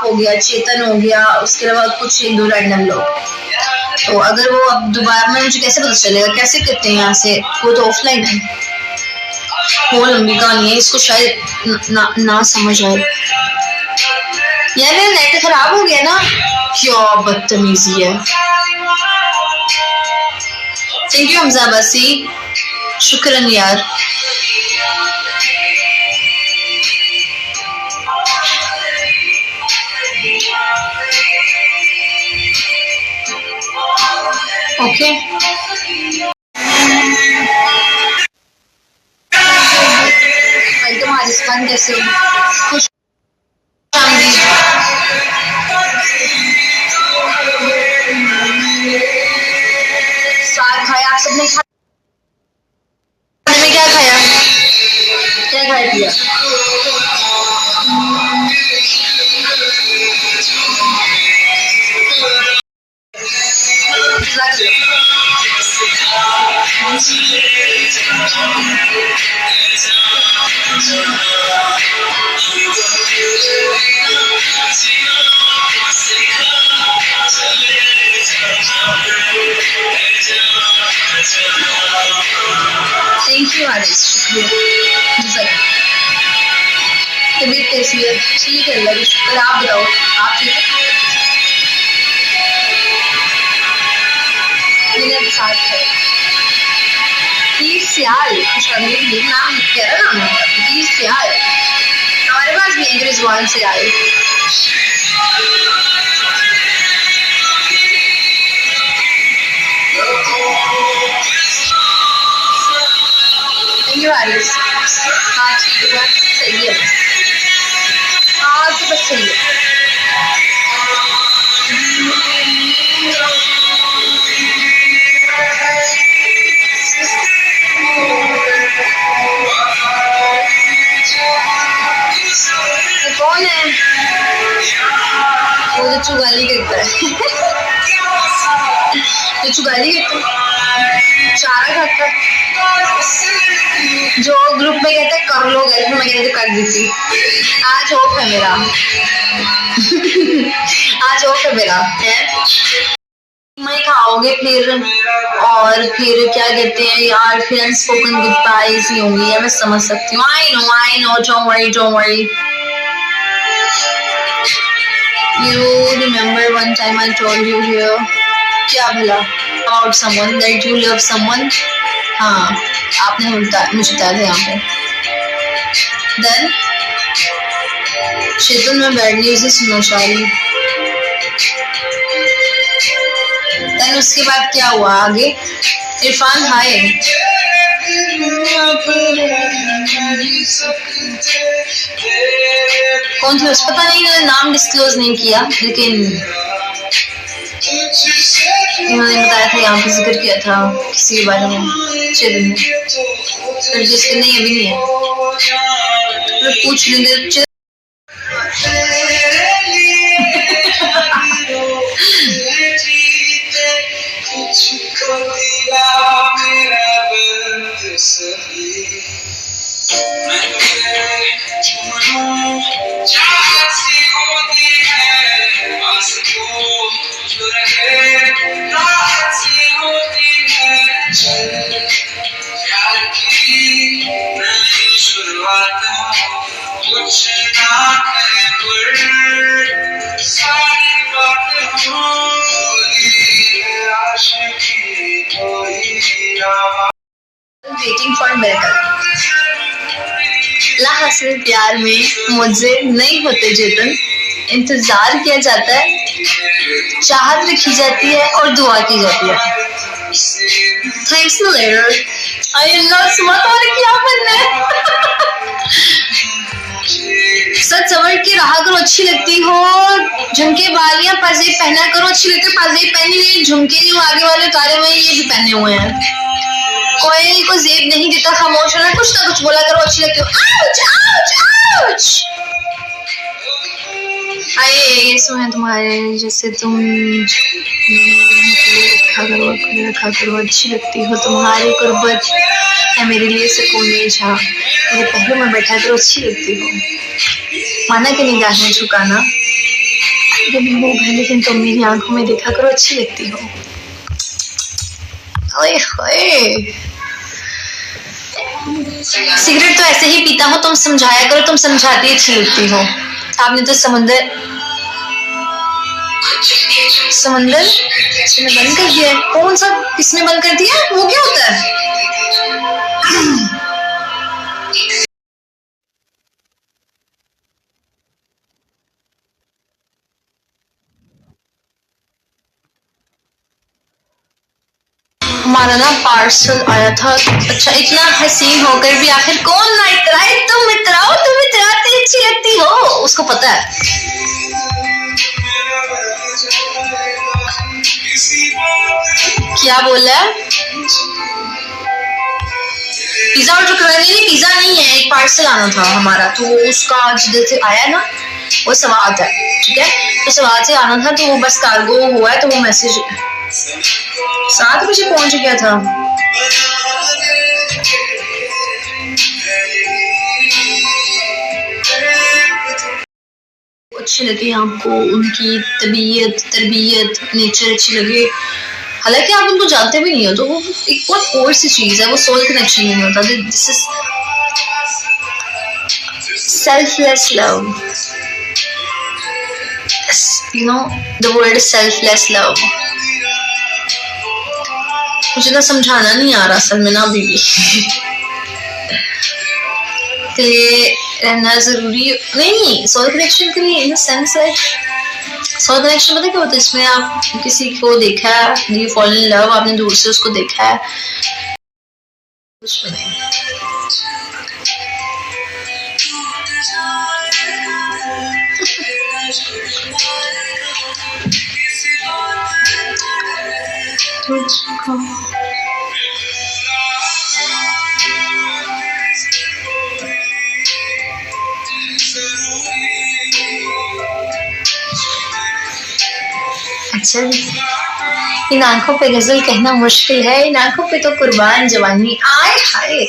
आप हो गया, चेतन हो गया, उसके अलावा कुछ एक दो रैंडम लोग। तो अगर वो अब दोबारा में मुझे कैसे पता चलेगा, कैसे करते हैं यहाँ से, वो तो ऑफलाइन है। वो लंबी कहानी है, इसको शायद ना समझ आए। यार मेरा नेट खराब हो गया ना, क्या बदतमीजी है। थैंक यू हमजा बसी, शुक्रन यार। ओके तुम्हारी स्पन कैसे हो? खुश साग खाया आप सबने? खाने में क्या खाया, क्या खाया पिया? थैंक यू आरिस, शुक्रिया। तबीयत कैसी है? ठीक है अल्लाह का शुक्र। आप बताओ, आप ठीक है? मैंने साथ है तीर सियाल, नाम क्या है, नाम है तीर सियाल। हमारे पास भी है रिजवान से आए। Thank you Aris. हाँ ठीक है, सही है, हाँ तो बस सही है। कौन है वो जो चुगाली करता है? जो चुगाली करता है, चारा खाता है, जो ग्रुप में कहते हैं कर लो गए, मैं कहते कर दी थी। आज ऑफ है मेरा आज ऑफ है मेरा है। मैं खाओगे फिर, और फिर क्या कहते हैं यार, फिर अनस्पोकन गुड बाइज ही होंगी, या मैं समझ सकती हूँ। I know don't worry. You remember one time I told you here, क्या भला, about someone that you love someone। हाँ आपने मुझे बताया था यहाँ पे। Then चेतन में बैड न्यूज़ सुनना चाह रही। Then उसके बाद क्या हुआ आगे? इरफान हाय, कौन थे उस, पता नहीं, मैंने नाम डिस्क्लोज नहीं किया, लेकिन उन्होंने बताया था, यहाँ पे जिक्र किया था किसी के बारे में चेतन ने, पर जिसके नहीं अभी नहीं है, तो पूछ लेंगे। Waiting for miracle. लाहसिल प्यार में मुझे नहीं होते चेतन, इंतजार किया जाता है, चाहत रखी जाती है और दुआ की जाती है। Thanks letter. अल्लाह सुमत और क्या बनना है। सच सवर के रहा करो, अच्छी लगती हो, झुमके बालियां पाजेब पहना करो, अच्छी लगती है। पाजेब पहनी हुई, झुमके जो आगे वाले उतारे हुए ये भी पहने हुए हैं। कोई को जेब नहीं देता, खामोश होना, कुछ ना कुछ बोला करो, अच्छी लगती हो। Ouch ouch ouch. आइए ये सो है तुम्हारे जैसे, तुम रखा करो, अच्छी लगती हो, तुम्हारी कुर्बत है मेरे लिए सुकून छा, मेरे पहलू में बैठा करो, अच्छी लगती हो। माना कि निगाहें झुकाना वो है, लेकिन तुम मेरी आंखों में देखा करो, अच्छी लगती हो। ओए होए, सिगरेट तो ऐसे ही पीता हूँ, तुम समझाया करो, तुम समझाती अच्छी लगती हो। आपने तो समंदर इसमें बंद कर दिया है। कौन सा, किसमें बंद कर दिया? वो क्या होता है? हमारा ना पार्सल आया था। अच्छा, इतना हसीन होकर भी आखिर कौन ना इतराए? तुम इतराओ, तुम इतराती अच्छी लगती हो, उसको पता है। क्या बोला है? पिज्जा ऑर्डर करा? नहीं, पिज्जा नहीं है, एक पार्सल आना था हमारा, तो उसका जिधर से आया ना, वो सवात है, ठीक है, तो सवात से आना था, तो वो बस कार्गो हुआ है, तो वो मैसेज 7 बजे पहुंच गया था। अच्छी लगी आपको उनकी तरबियत, नेचर अच्छी लगे, हालांकि आप उनको जानते भी नहीं हो, तो वो एक बहुत कोर सी चीज है, वो सोल कनेक्शन नहीं होता। This is selfless love, you know, the word selfless love. मुझे ना समझाना नहीं आ रहा असल में ना अभी भी। के लिए रहना जरूरी नहीं, सोल कनेक्शन के लिए, in the sense like soul connection पता क्या होता है? इसमें आप किसी को देखा है, यू फॉल इन लव, आपने दूर से उसको देखा है, कुछ नहीं। अच्छा, इन आंखों पे गजल कहना मुश्किल है, इन आंखों पे तो कुर्बान जवानी। आए हाय,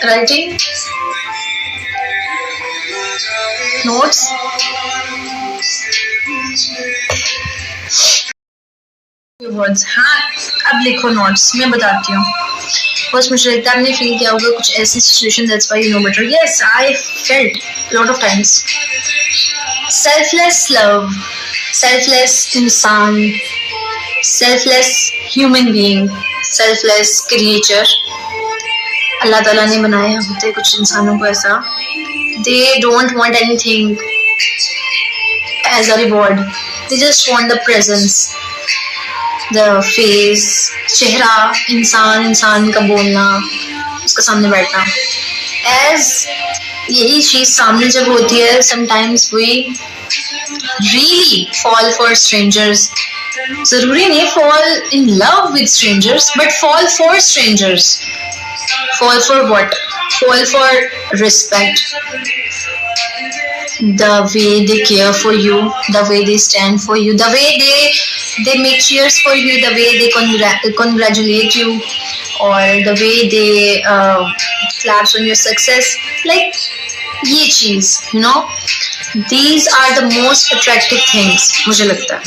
राइटिंग नोट्स, वर्ड्स, हाँ अब लिखो नोट्स, मैं बताती हूँ। बस मुझे लगता है आपने फील किया होगा कुछ ऐसी situation, that's why you know better. Yes, I felt lot of times. Selfless love, selfless इंसान, selfless human being, selfless creature. अल्लाह ताला ने बनाया होते कुछ इंसानों को ऐसा, they don't want anything as a reward, they just want the presence, the face, चेहरा, इंसान का बोलना, उसका सामने बैठना। एज यही चीज सामने जब होती है, sometimes we really fall for strangers. जरूरी नहीं fall in love with strangers, but fall for strangers. Fall for what? Fall for respect. The way they care for you, the way they stand for you, the way they make cheers for you, the way they congratulate you, or the way they claps on your success. Like ये चीज, you know, these are the most attractive things मुझे लगता है।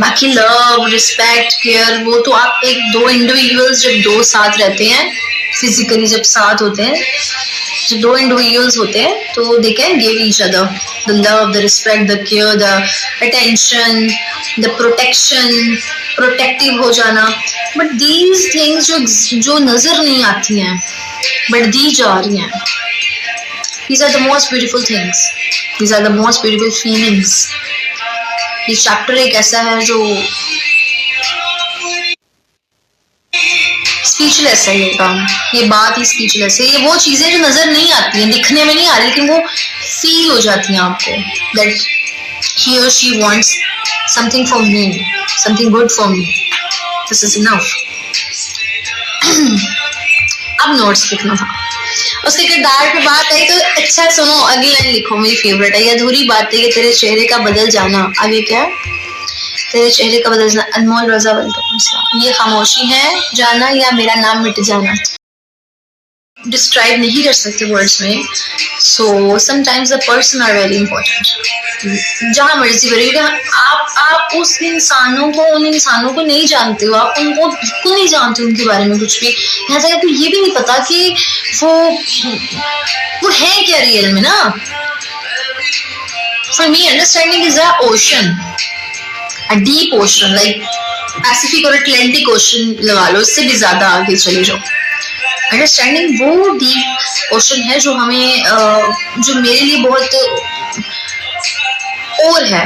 बाकी love, respect, care, वो तो आप एक दो इंडिविजुअल्स जब दो साथ रहते हैं, फिजिकली जब साथ होते हैं, जब दो इंडिविजुअल्स होते हैं, तो they can give each other the love, the respect, the care, the attention, the protection, protective हो जाना। बट दीज थिंग्स जो नजर नहीं आती हैं बट दी जा रही हैं, these are the most beautiful things, these are the most beautiful feelings. ये चैप्टर एक ऐसा है जो स्पीचलेस है, ये काम, ये बात ही स्पीचलेस है। ये वो चीजें जो नजर नहीं आती हैं, दिखने में नहीं आ रही, लेकिन वो फील हो जाती हैं आपको, that he or she wants something from me, something good for me, this is enough. अब नोट्स लिखना था। उसके किरदार पे बात आई तो अच्छा सुनो, अगली लाइन लिखो, मेरी फेवरेट है। ये अधूरी बात है कि तेरे चेहरे का बदल जाना, आगे क्या है? तेरे चेहरे का बदल जाना, अनमोल रजा वेलकम। ये खामोशी है जाना या मेरा नाम मिट जाना। डिस्क्राइब नहीं कर सकते वर्ड्स में. So sometimes the person are very important. जहाँ मर्जी करिए, आप उस इंसानों को, उन इंसानों को नहीं जानते हो, आप उनको बिल्कुल नहीं जानते उनके बारे में कुछ भी. यहाँ तक आपको ये भी नहीं पता कि वो है क्या रियल में ना. For me understanding is a ocean, a deep ocean, like Pacific और अटलांटिक ओशन लगा लो, इससे भी ज्यादा आगे चले जाओ. अंडरस्टैंडिंग वो डीप ओशन है जो हमें जो मेरे लिए बहुत और है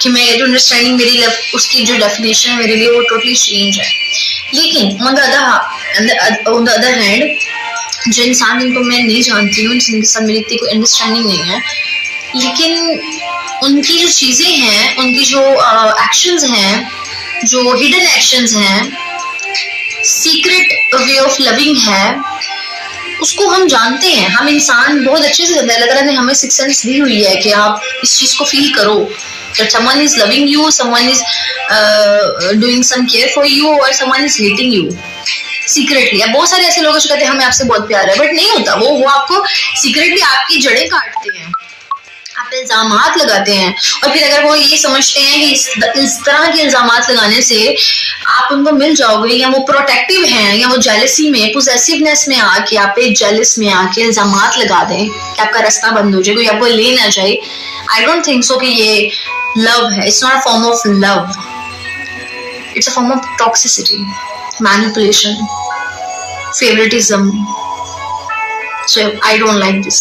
कि मैं जो अंडरस्टैंडिंग मेरी उसकी जो डेफिनेशन है मेरे लिए वो टोटली चेंज है. लेकिन ऑन द अदर हैंड जो इंसान जिनको मैं नहीं जानती हूँ, जिनके साथ मेरी इतनी कोई अंडरस्टैंडिंग नहीं है, लेकिन उनकी जो चीजें हैं, उनकी जो एक्शंस हैं, जो हिडन एक्शंस हैं, सीक्रेट वे ऑफ लविंग है, उसको हम जानते हैं. हम इंसान बहुत अच्छे से जानते हैं. अल्लाह ताला ने हमें सिक्स सेंस दी हुई है कि आप इस चीज को फील करो that someone is loving you, someone is doing some care for you, or someone is hating you secretly. अब बहुत सारे ऐसे लोग जो कहते हैं हमें आपसे बहुत प्यार है, बट नहीं होता. वो आपको सीक्रेटली आपकी जड़ें काटते हैं, आप इल्जामात लगाते हैं, और फिर अगर वो ये समझते हैं कि इस तरह के इल्जामात लगाने से आप उनको मिल जाओगे, या वो प्रोटेक्टिव हैं, या वो जेलसी में, पोजेसिवनेस में आके, आप पे जेलस में आके इल्जामात लगा दें कि आपका रास्ता बंद हो जाए, कोई आपको ले ना जाए. आई डोंट थिंक सो कि ये लव है. It's not a form of love, it's a form of toxicity, manipulation, favouritism. So I don't like this.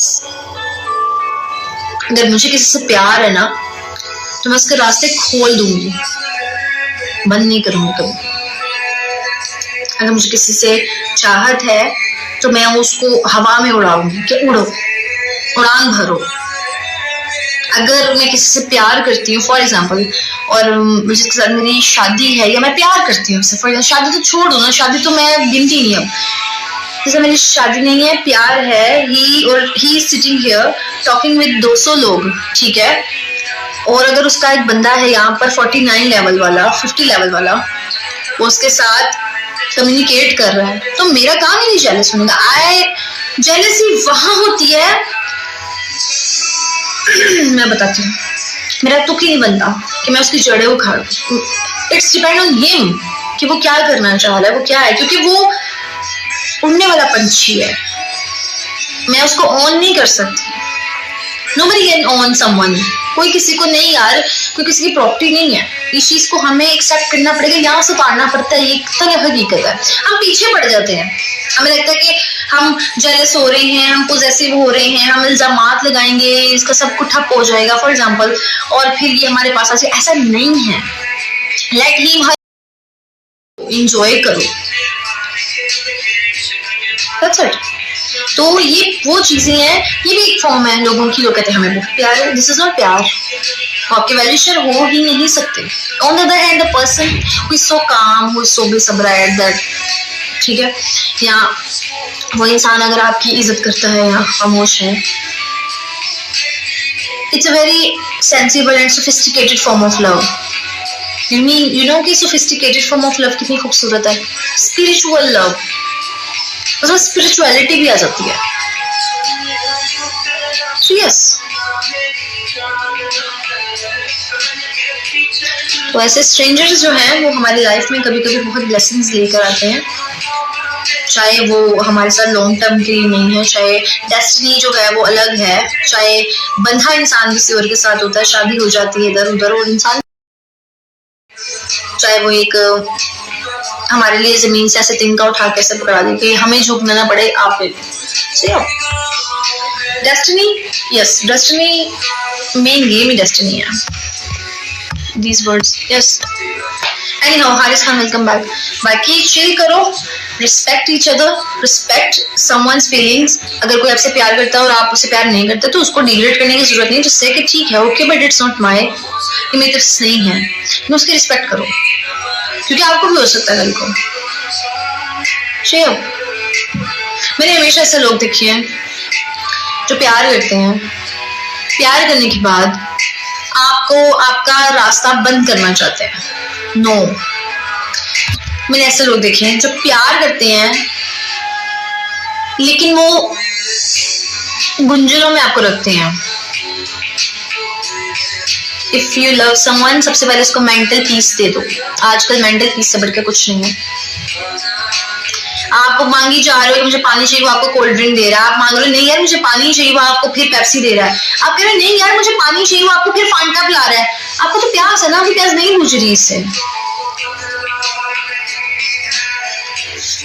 अगर मुझे किसी से प्यार है ना, तो मैं उसके रास्ते खोल दूंगी, बंद नहीं करूंगी कभी. अगर मुझे किसी से चाहत है तो मैं उसको हवा में उड़ाऊंगी कि उड़ो, उड़ान भरो. अगर मैं किसी से प्यार करती हूँ फॉर एग्जाम्पल, और जिसके साथ मेरी शादी है, या मैं प्यार करती हूँ उससे, फॉर एग्जाम्पल शादी तो छोड़ दो ना, शादी तो मैं गिनती नहीं. अब जैसे मेरी शादी नहीं है, प्यार है, ही सिटिंग हियर टॉकिंग विद 200 लोग, ठीक है, और अगर उसका एक बंदा है यहाँ पर 49 लेवल वाला, 50 लेवल वाला, वो उसके साथ कम्युनिकेट कर रहा है, तो मेरा काम ही नहीं जेलस होने का. जेलसी वहां होती है मैं बताती हूँ, मेरा तुक ही नहीं बनता कि मैं उसकी जड़ें उखाड़ूं. इट्स डिपेंड ऑन हिम कि वो क्या करना चाह रहा है, वो क्या है, क्योंकि वो उड़ने वाला पंछी है. मैं उसको ऑन नहीं कर सकती. Nobody can own someone. कोई किसी को नहीं यार, कोई किसी की प्रॉपर्टी नहीं है. इस चीज को हमें एक्सेप्ट करना पड़ेगा, यहाँ से उतारना पड़ता है. ये तो हकीकत है. हम पीछे पड़ जाते हैं, हमें लगता है कि हम जेलस हो रहे हैं, हम पोजेसिव हो रहे हैं, हम इल्जामात लगाएंगे, इसका सब कुछ ठप हो जाएगा फॉर एग्जाम्पल, और फिर ये हमारे पास आए. ऐसा नहीं है. लेट हिम एंजॉय करो, that's it. तो ये वो चीजें हैं, ये भी एक फॉर्म है लोगों की. लोग कहते हैं हमें बहुत प्यार है, दिस इज नॉट प्यार. आपके वैल्यूशर हो ही नहीं सकते. On the other hand the person who is so काम, हु इज सो बेसब्र दैट, ठीक है, या वो इंसान अगर आपकी इज्जत करता है या खामोश है, it's a very sensible and sophisticated form of love. You know कि सोफिस्टिकेटेड फॉर्म ऑफ लव कितनी खूबसूरत है. स्पिरिचुअल लव, उसमें स्पिरिचुअलिटी भी आ जाती है. यस, तो ऐसे स्ट्रेंजर्स जो हैं वो हमारी लाइफ में कभी कभी बहुत ब्लेसिंग्स लेकर आते हैं, चाहे वो हमारे साथ लॉन्ग टर्म के लिए नहीं है, चाहे डेस्टिनी जो है वो अलग है, चाहे बंधा इंसान किसी और के साथ होता है, शादी हो जाती है इधर उधर, और इंसान चाहे वो एक हमारे लिए जमीन से ऐसे तिनका उठा के ऐसे पकड़ा दे कि हमें झुकना ना पड़े, आप destiny. Yes, destiny, main game ही डेस्टिनी है. These words, yes. Anyhow, Haris Khan, welcome back. बाकी chill करो, respect each other, respect someone's feelings. अगर कोई आपसे प्यार करता है और आप उससे प्यार नहीं करते तो उसको डिग्रेड करने की जरूरत नहीं. जिससे कि ठीक है, okay, but it's not my, ये मेरी तरफ से नहीं है. मैं उसकी रिस्पेक्ट करो, क्योंकि आपको भी हो सकता है कल को. मैंने हमेशा ऐसे लोग देखे हैं जो प्यार करते हैं, प्यार करने के बाद आपको आपका रास्ता बंद करना चाहते हैं. नो, मैंने ऐसे लोग देखे हैं जो प्यार करते हैं लेकिन वो गुंजलों में आपको रखते हैं। इफ यू लव समवन, सबसे पहले उसको मेंटल पीस दे दो। आजकल मेंटल पीस से बढ़कर कुछ नहीं है। आप मांगी जा रहे हो कि मुझे पानी चाहिए, वो आपको कोल्ड ड्रिंक दे रहा है। आप मांग रहे हो नहीं यार मुझे पानी चाहिए, वो आपको फिर पेप्सी दे रहा है। आप कह रहे हो नहीं यार मुझे पानी चाहिए, वो आपको फिर फांटा पिला रहा है। आपको तो प्यास है ना, अभी प्यास नहीं बुझ रही इससे।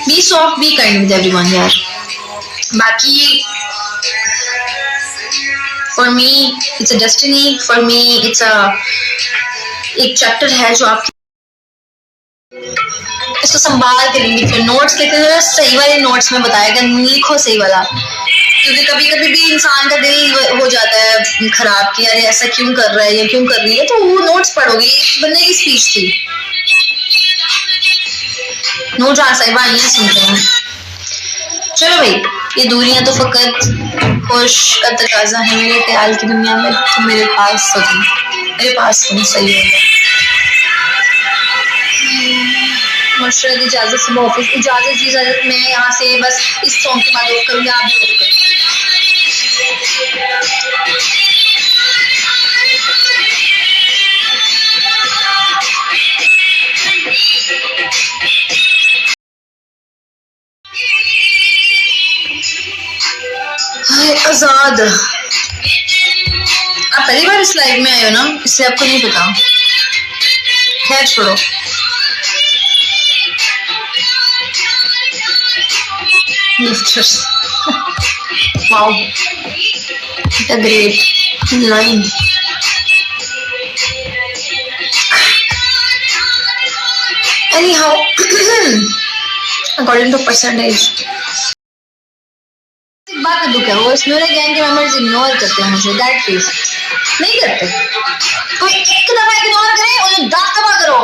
Be soft, be kind with everyone यार। बाकी for me it's a destiny, for me it's एक चैप्टर है जो आप इसको संभाल के लिखिए। फिर नोट्स लिखते हैं सही वाले नोट्स में बताएगा, लिखो सही वाला, क्योंकि कभी कभी भी इंसान का दिल हो जाता है खराब कि यार ऐसा क्यों कर रहा है या क्यों कर रही है, तो वो नोट्स पढ़ोगे। बंदे की स्पीच थी, नोट साहिबा ये सुनते हैं। चलो भाई, ये दूरियां तो फकत खुश का तकाजा है मेरे ख्याल की दुनिया में। तो मेरे पास तो तुम, मेरे पास तुम सही है। मुशरत इजाजत से ऑफिस इजाजत मैं यहाँ से बस इस सॉन्ग के बाद ऑफ करूंगी, आप भी ऑफ करें। आजाद, आप पहली बार इस लाइव में आए हो ना, इसलिए आपको नहीं पता। खैर छोड़ो। Wow, a great line. Anyhow, according to percentage, बात का दुख है वो मेरे गैंग के मेंबर्स इग्नोर करते हैं मुझे। दैट प्लीज नहीं करते। कोई एक दफा इग्नोर करे, उन्हें 10 दफा करो,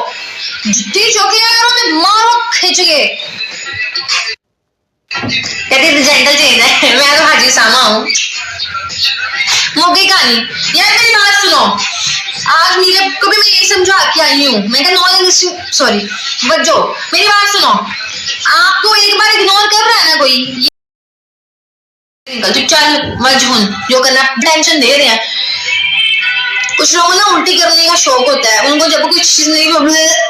जितनी चौकियां करो तो मारो खींच के। कहती जेंटल चेंज है, मैं तो हाजी सामा हूँ। मौके कहानी यार, मेरी बात सुनो। आज नीरव को भी मैं यही समझा के आई हूँ, मैं नॉन सॉरी बच्चों मेरी बात सुनो। आपको एक बार इग्नोर कर रहा है ना कोई, तो चल मजहून जो करना, टेंशन दे रहे हैं। कुछ लोगों ना उल्टी करने का शौक होता है, उनको जब कोई चीज नहीं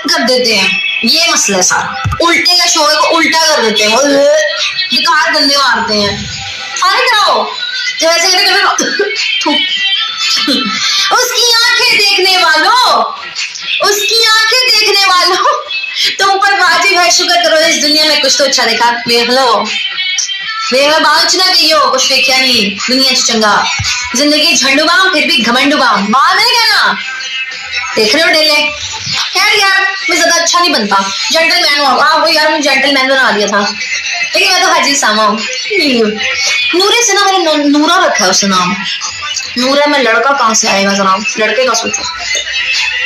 कर देते हैं, ये मसला है सारा। उल्टे का शौक है, को उल्टा कर देते हैं, बेकार गंदे मारते हैं। अरे कराओ जैसे उसकी आंखें देखने वालों, उसकी आंखें देखने वालों, तुम पर वाजिब है शुक्र करो इस दुनिया में कुछ तो अच्छा देखा। देख लो बाच ना कहियो कुछ देखा नहीं दुनिया च चंगा, जिंदगी झंडूबाम फिर भी घमंडूबाम। मां मैंने कहना देख रहे हो डेले। खैर यार मैं ज्यादा अच्छा नहीं बनता, जेंटलमैन हूँ। वो यार मुझे जेंटलमैन बना दिया था, लेकिन मैं तो हाजी सामा हूँ। नूरे से ना मैंने नूरा रखा है उसका नाम। नूरा में लड़का कहाँ से आएगा जनाब, लड़के का सोचो।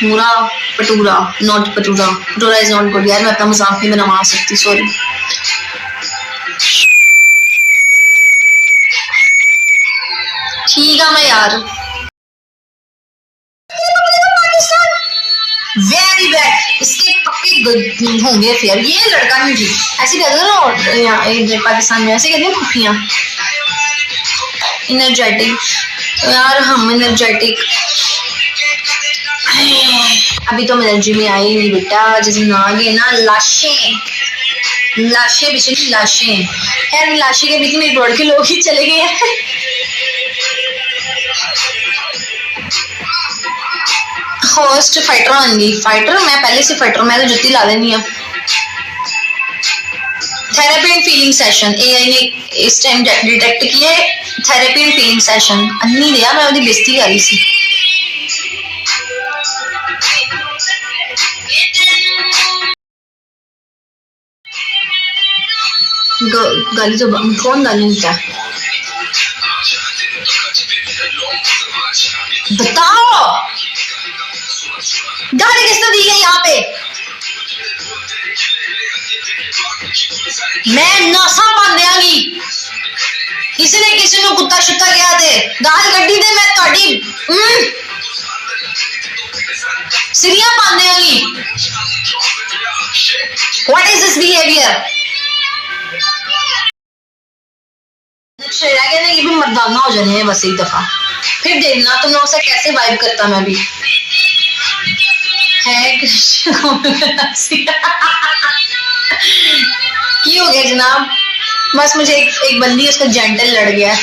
नूरा पटूरा, नॉट पटूरा, पटूरा इज नॉट गुड। यार मैं अपना मजाक नहीं बना सकती, सॉरी। ठीक है मैं यार वेरी बैड, इसके पक्के होंगे फिर। ये लड़का नहीं जी, ऐसे कहते हैं ना यहाँ पाकिस्तान में, ऐसे कहते हैं खुफियां। इनर्जेटिक यार, हम इनर्जेटिक अभी तो एनर्जी में आई नहीं बेटा, जिस दिन आगे ना लाशें लाशें बिछड़ी लाशें। खैर लाशें के बीच में रोड के लोग ही चले गए हैं। होस्ट फाइटर होंगी, फाइटर मैं पहले से फाइटर, मैं तो जुत्ती ला लेनी है। Therapy and feeling session AI ने इस टाइम डिटेक्ट किया है। थेरेपी एंड फीलिंग सेशन अन्नी दिया, मैं उसकी बेइज्जती कर रही थी। गाली तो कौन गाली देता है बताओ, गाली किसने दी है यहाँ पे? मैं नसा पान देंगी, किसी ने किसी को कुत्ता शुत्ता क्या दे गाल गड्डी दे, मैं थोड़ी सिरिया पान देंगी। What is this behaviour? ना हो जाने बस एक दफा, फिर देखना तुम लोगों से कैसे वाइब करता मैं भी है। की हो गया जनाब? बस मुझे एक बंदी उसका जेंडर लड़ गया,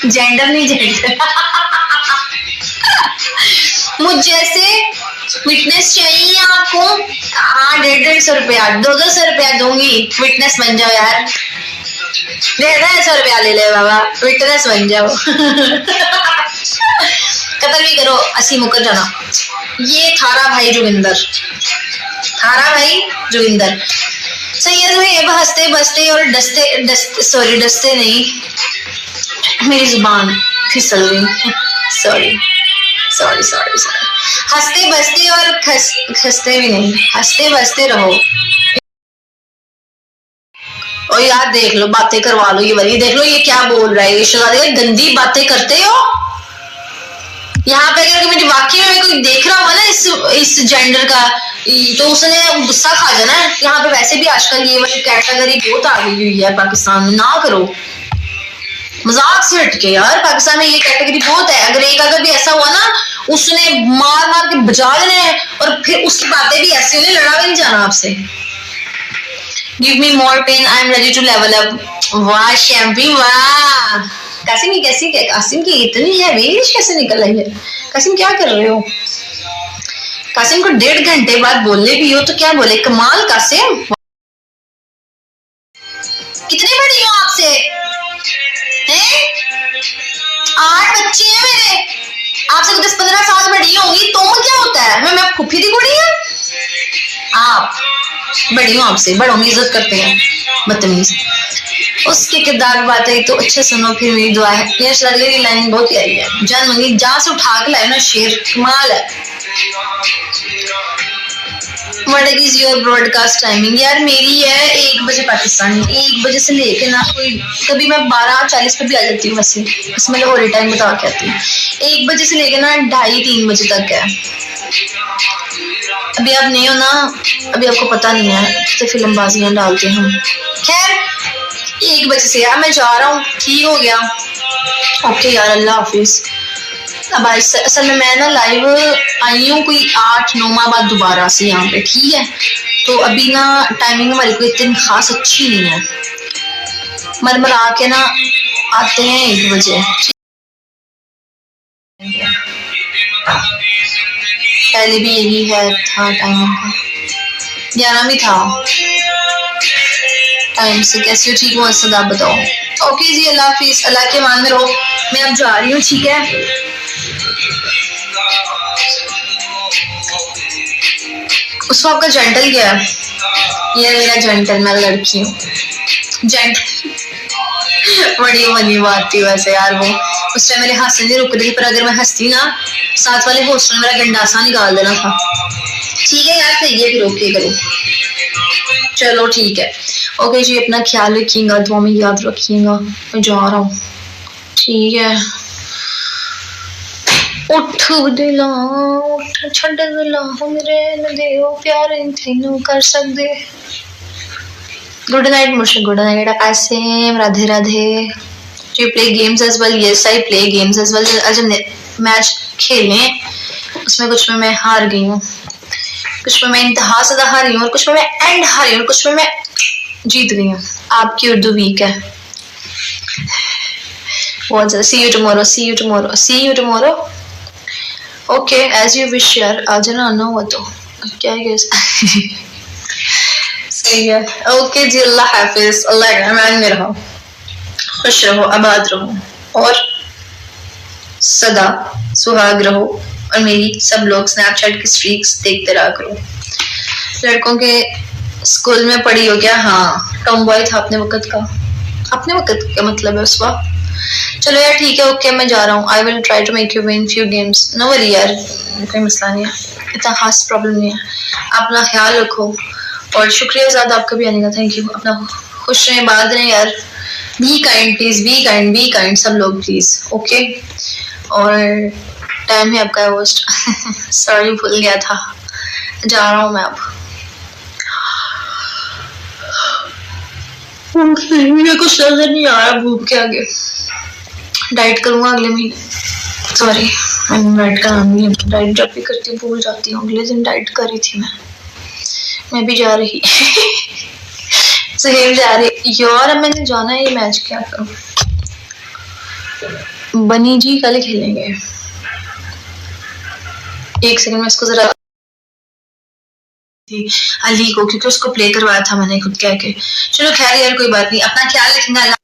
जेंडर नहीं जेंडर। मुझ जैसे विटनेस चाहिए आपको? हाँ 150 रुपया 200 रुपया दूंगी, विटनेस बन जाओ यार। 150 रुपया ले ले बाबा, विटनेस बन जाओ। कतल भी करो, असी मुकर जाना। ये थारा भाई जोगिंदर, थारा भाई जोगिंदर सही है। तुम्हें हंसते बसते और डसते नहीं, मेरी जुबान फिसल गई, सॉरी सॉरी सॉरी सॉरी। हंसते बसते और खसते भी नहीं, हंसते बसते रहो। और यार देख लो, बातें करवा लो ये वाली, देख लो ये क्या बोल रहा है, ये गंदी बातें करते हो। यहाँ पे अगर मेरी वाकई में कोई देख रहा होगा ना इस जेंडर का, तो उसने गुस्सा खा जाना है। यहाँ पे वैसे भी आजकल ये वाली कैटेगरी बहुत आ गई हुई है पाकिस्तान में, ना करो मजाक से हटके यार। पाकिस्तान में ये कैटेगरी बहुत है, अगर भी ऐसा हुआ ना, उसने मार मार के बजा लेना है, और फिर उसकी बातें भी ऐसी होने, लड़ा भी नहीं जाना आपसे। Give me more pain, I am ready to level up. वाह शैम्पी वाह। कासिम की कैसी, कासिम की इतनी है वेश कैसे निकल रही है? कासिम क्या कर रहे हो? कासिम को 1.5 घंटे बाद बोलने भी हो तो क्या बोले, कमाल कासिम। कितने बड़ी हो आपसे? हैं? 8 बच्चे हैं मेरे, आपसे 10-15 साल बड़ी होंगी, तो क्या होता है? मैं फूफी दी कुड़ी है? आप बड़ी हो, आपसे बड़ों की इज्जत करते हैं, बदतमीज। उसके किरदार बातें तो अच्छे सुनो, फिर मेरी दुआ है। यश लड़के की लाइन बहुत प्यारी है, जान मंगी जहां से उठा के लाए ना, शेर कमाल है। What is your broadcast timing? यार मेरी है 1 बजे पाकिस्तानी, 1 बजे से लेके ना कोई, कभी मैं 12:40 पे भी आ जाती हूँ, वैसे बस मैं लाहौरी टाइम बता के आती हूँ। 1 बजे से लेके ना 2:30-3 बजे तक है। अभी आप नहीं हो ना, अभी आपको पता नहीं है कितने फिल्मबाजियां डालते हैं हम। खैर 1 बजे से यार मैं जा रहा हूँ, ठीक हो गया, ओके यार, अल्लाह हाफिज। अब असल में मैं ना लाइव आई हूँ कोई 8-9 माह बाद दोबारा से यहाँ पे, ठीक है। तो अभी ना टाइमिंग हमारी कोई इतनी खास अच्छी नहीं है, मरमर आके ना आते हैं 1 बजे। पहले भी यही है था टाइमिंग का, 11 भी था टाइम से। कैसे हो? ठीक हो असद, आप बताओ? ओके जी, अल्लाह हाफिज, अल्लाह के मान में रहो। मैं अब जा रही हूँ, ठीक है। उस वक्त का जेंटल क्या है? ये मेरा जेंटल, मैं लड़की हूँ जेंटल। बड़ी मनी बात थी वैसे यार, वो उस टाइम मेरे हंसने नहीं रुक रही थी, पर अगर मैं हंसती ना, साथ वाले हॉस्टल में मेरा गंडासा निकाल देना था। ठीक है यार, सही है फिर, ओके करो, चलो ठीक है, ओके जी। अपना ख्याल रखिएगा, दुआ में याद रखिएगा, मैं जा रहा हूँ, ठीक है। उठ दिला उठ, छड़ दिला मेरे न देओ प्यार तेनू कर सकदे। Good night Murshid, good night Qasim, Radhe Radhe. Do you play games as well? Yes, I play games as well. आज हमने मैच खेले, उसमें कुछ में मैं हार गई हूँ, कुछ में मैं इंतहा से हारी हूँ, और कुछ में मैं एंड हारी हूँ, कुछ में मैं जीत गई हूँ। आपकी उर्दू वीक है बहुत ज्यादा। See you tomorrow, see you tomorrow, see you tomorrow. Okay, as you wish यार, आ जाना, आना हुआ तो क्या है सही है। ओके जी, अल्लाह हाफिज, अल्लाह के अमान में रहो, खुश रहो, आबाद रहो, और सदा सुहाग रहो, और मेरी सब लोग स्नैपचैट की स्ट्रीक्स देखते रहा करो। लड़कों के स्कूल में पढ़ी हो क्या? हाँ, टॉम बॉय था अपने वक्त का। अपने वक्त का मतलब है उस वक्त। चलो यार ठीक है, ओके मैं जा रहा हूँ। I will try to make you win few games. No worry यार, कोई मसला नहीं है, इतना खास प्रॉब्लम नहीं है। अपना ख्याल रखो, और शुक्रिया ज़्यादा आपका भी आने का, थैंक यू। अपना खुश रहें, बात रहें यार, be kind please, be kind सब लोग प्लीज, ओके। और टाइम है आपका होस्ट सॉरी भूल गया था, जा रहा हूँ मैं अब। मुझे कुछ नजर नहीं आ रहा भूख के आगे। डाइट करूँगा अगले महीने। सॉरी, मैं डाइट का नाम नहीं है, डाइट जब भी करती हूँ भूल जाती हूँ। अगले दिन डाइट करी थी मैं भी जा रही सुहेल जा रही यार। अब मैंने जाना है, ये मैच क्या करूँ। बनी जी कल खेलेंगे। एक सेकंड में इसको जरा अली को, क्योंकि उसको प्ले करवाया था मैंने खुद कह के। चलो खैर यार कोई बात नहीं, अपना ख्याल रखना।